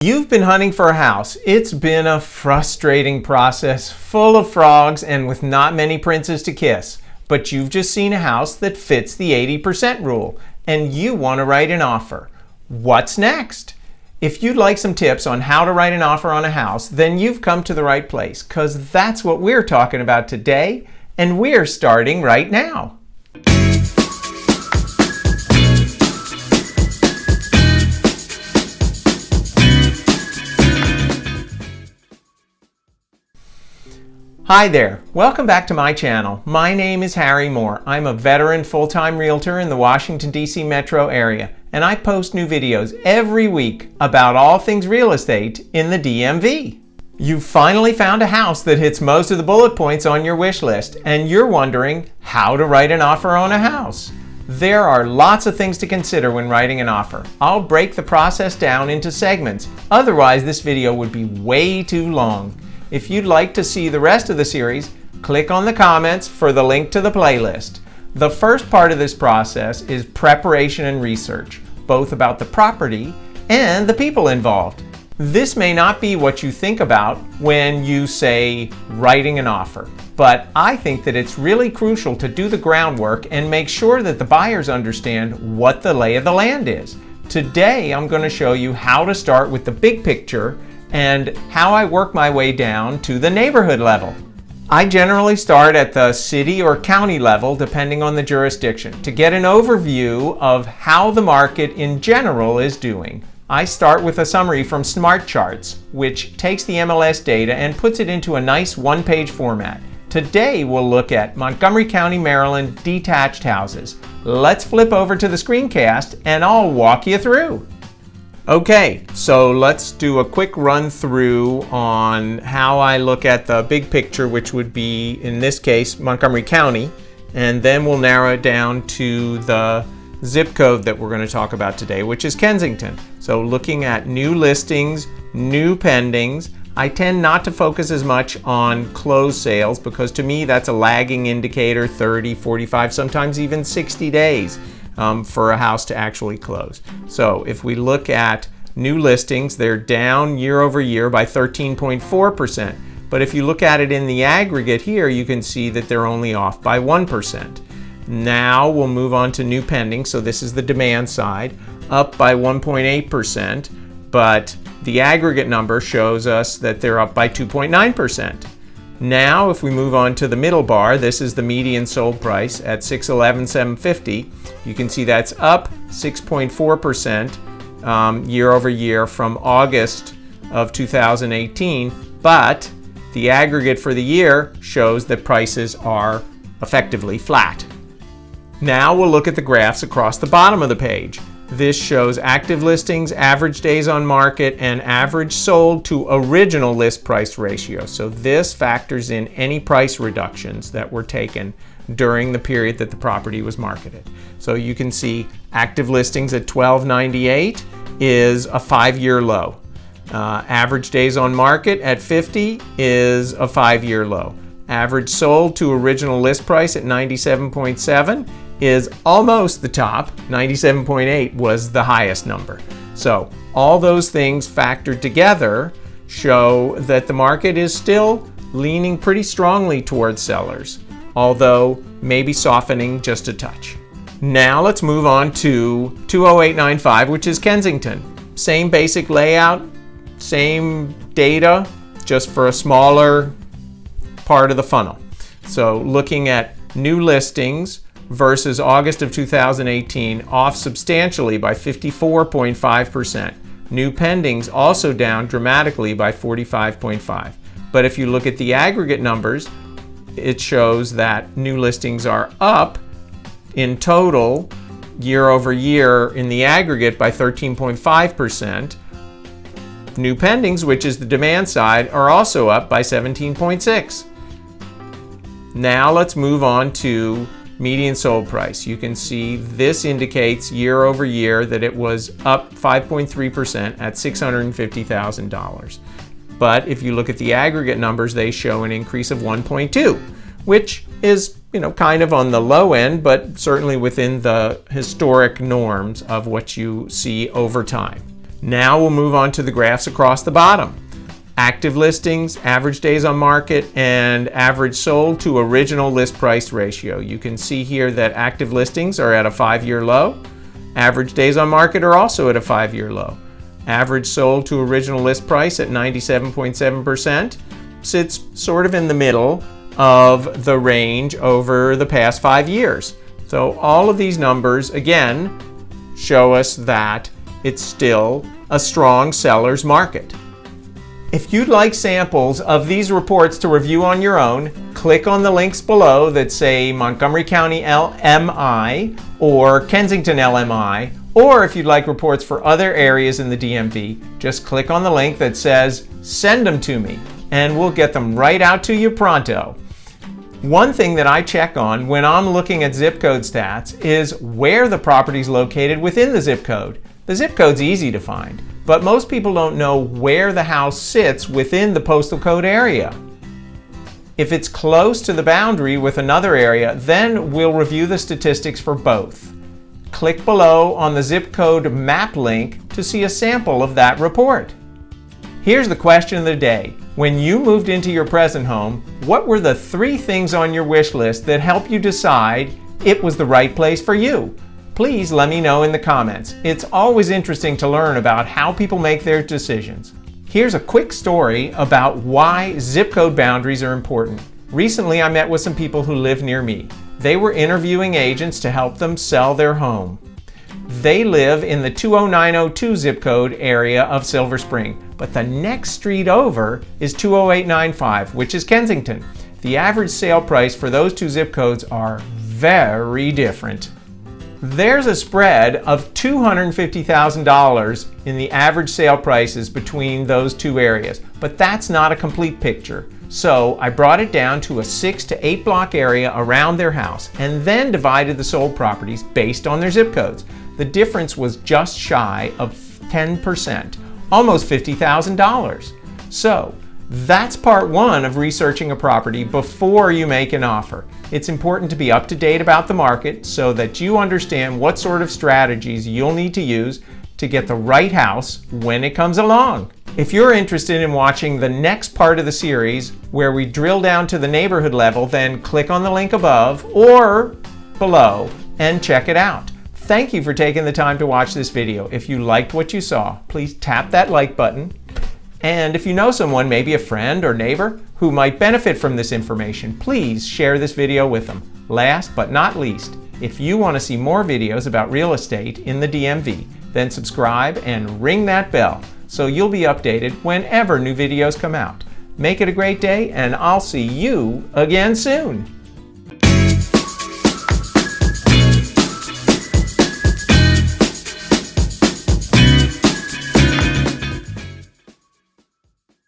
You've been hunting for a house. It's been a frustrating process, full of frogs and with not many princes to kiss. But you've just seen a house that fits the 80% rule, and you want to write an offer. What's next? If you'd like some tips on how to write an offer on a house, then you've come to the right place, because that's what we're talking about today, and we're starting right now. Hi there, welcome back to my channel. My name is Harry Moore. I'm a veteran full-time realtor in the Washington, D.C. metro area, and I post new videos every week about all things real estate in the DMV. You've finally found a house that hits most of the bullet points on your wish list, and you're wondering how to write an offer on a house. There are lots of things to consider when writing an offer. I'll break the process down into segments, otherwise this video would be way too long. If you'd like to see the rest of the series, click on the comments for the link to the playlist. The first part of this process is preparation and research, both about the property and the people involved. This may not be what you think about when you say writing an offer, but I think that it's really crucial to do the groundwork and make sure that the buyers understand what the lay of the land is. Today, I'm going to show you how to start with the big picture and how I work my way down to the neighborhood level. I generally start at the city or county level, depending on the jurisdiction, to get an overview of how the market in general is doing. I start with a summary from Smart Charts, which takes the MLS data and puts it into a nice one-page format. Today we'll look at Montgomery County, Maryland detached houses. Let's flip over to the screencast and I'll walk you through. Okay, so let's do a quick run through on how I look at the big picture, which would be, in this case, Montgomery County, and then we'll narrow it down to the zip code that we're going to talk about today, which is Kensington. So looking at new listings, new pendings, I tend not to focus as much on closed sales because to me that's a lagging indicator, 30, 45, sometimes even 60 days. For a house to actually close. So if we look at new listings, they're down year over year by 13.4%. But if you look at it in the aggregate here, you can see that they're only off by 1%. Now we'll move on to new pending. So this is the demand side, up by 1.8%. But the aggregate number shows us that they're up by 2.9%. Now, if we move on to the middle bar, this is the median sold price at $611,750. You can see that's up 6.4% year over year from August of 2018, but the aggregate for the year shows that prices are effectively flat. Now we'll look at the graphs across the bottom of the page. This shows active listings, average days on market, and average sold to original list price ratio. So this factors in any price reductions that were taken during the period that the property was marketed. So you can see active listings at 1298 is a 5-year low. Average days on market at 50 is a 5-year low. Average sold to original list price at 97.7 is almost the top. 97.8 was the highest number. So all those things factored together show that the market is still leaning pretty strongly towards sellers, although maybe softening just a touch. Now let's move on to 20895, which is Kensington. Same basic layout, same data, just for a smaller part of the funnel. So looking at new listings versus August of 2018, off substantially by 54.5%. New pendings also down dramatically by 45.5%. But if you look at the aggregate numbers, it shows that new listings are up in total year over year in the aggregate by 13.5%. New pendings, which is the demand side, are also up by 17.6%. Now let's move on to median sold price. You can see this indicates year over year that it was up 5.3% at $650,000. But if you look at the aggregate numbers, they show an increase of 1.2, which is kind of on the low end, but certainly within the historic norms of what you see over time. Now we'll move on to the graphs across the bottom. Active listings, average days on market, and average sold to original list price ratio. You can see here that active listings are at a 5-year low. Average days on market are also at a 5-year low. Average sold to original list price at 97.7% sits sort of in the middle of the range over the past 5 years. So all of these numbers, again, show us that it's still a strong seller's market. If you'd like samples of these reports to review on your own, click on the links below that say Montgomery County LMI or Kensington LMI, or if you'd like reports for other areas in the DMV, just click on the link that says send them to me and we'll get them right out to you pronto. One thing that I check on when I'm looking at zip code stats is where the property is located within the zip code. The zip code's easy to find, but most people don't know where the house sits within the postal code area. If it's close to the boundary with another area, then we'll review the statistics for both. Click below on the zip code map link to see a sample of that report. Here's the question of the day. When you moved into your present home, what were the 3 things on your wish list that helped you decide it was the right place for you? Please let me know in the comments. It's always interesting to learn about how people make their decisions. Here's a quick story about why zip code boundaries are important. Recently, I met with some people who live near me. They were interviewing agents to help them sell their home. They live in the 20902 zip code area of Silver Spring, but the next street over is 20895, which is Kensington. The average sale price for those 2 zip codes are very different. There's a spread of $250,000 in the average sale prices between those 2 areas, but that's not a complete picture. So I brought it down to a 6 to 8 block area around their house and then divided the sold properties based on their zip codes. The difference was just shy of 10%, almost $50,000. So that's part 1 of researching a property before you make an offer. It's important to be up to date about the market so that you understand what sort of strategies you'll need to use to get the right house when it comes along. If you're interested in watching the next part of the series where we drill down to the neighborhood level, then click on the link above or below and check it out. Thank you for taking the time to watch this video. If you liked what you saw, please tap that like button. And if you know someone, maybe a friend or neighbor, who might benefit from this information, please share this video with them. Last but not least, if you want to see more videos about real estate in the DMV, then subscribe and ring that bell so you'll be updated whenever new videos come out. Make it a great day, and I'll see you again soon.